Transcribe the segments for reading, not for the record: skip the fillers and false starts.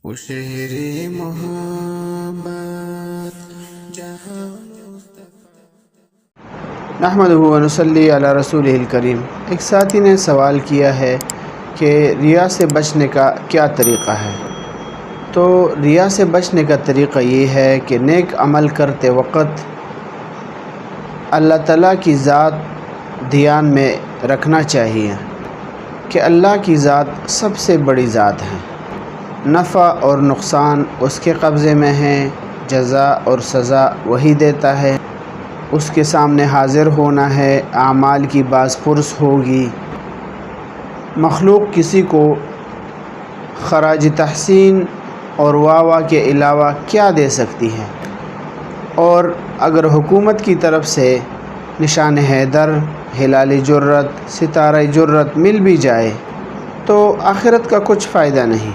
وہ شہر محبت جہاں نحمدہ و نصلی علی رسولہ الکریم۔ ایک ساتھی نے سوال کیا ہے کہ ریا سے بچنے کا کیا طریقہ ہے؟ تو ریا سے بچنے کا طریقہ یہ ہے کہ نیک عمل کرتے وقت اللہ تعالیٰ کی ذات دھیان میں رکھنا چاہیے کہ اللہ کی ذات سب سے بڑی ذات ہے، نفع اور نقصان اس کے قبضے میں ہیں، جزا اور سزا وہی دیتا ہے، اس کے سامنے حاضر ہونا ہے، اعمال کی باز پرس ہوگی۔ مخلوق کسی کو خراج تحسین اور واہ کے علاوہ کیا دے سکتی ہے؟ اور اگر حکومت کی طرف سے نشان حیدر، ہلال جرت، ستارہ جرت مل بھی جائے تو آخرت کا کچھ فائدہ نہیں،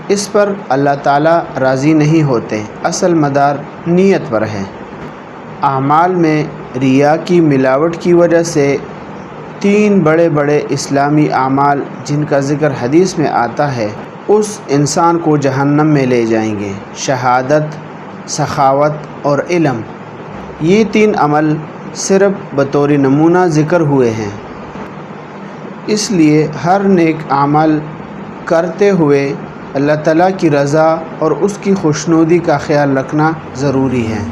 اس پر اللہ تعالیٰ راضی نہیں ہوتے۔ اصل مدار نیت پر ہے۔ اعمال میں ریا کی ملاوٹ کی وجہ سے 3 بڑے بڑے اسلامی اعمال جن کا ذکر حدیث میں آتا ہے اس انسان کو جہنم میں لے جائیں گے: شہادت، سخاوت اور علم۔ یہ 3 عمل صرف بطور نمونہ ذکر ہوئے ہیں، اس لیے ہر نیک عمل کرتے ہوئے اللہ تعالیٰ کی رضا اور اس کی خوشنودی کا خیال رکھنا ضروری ہے۔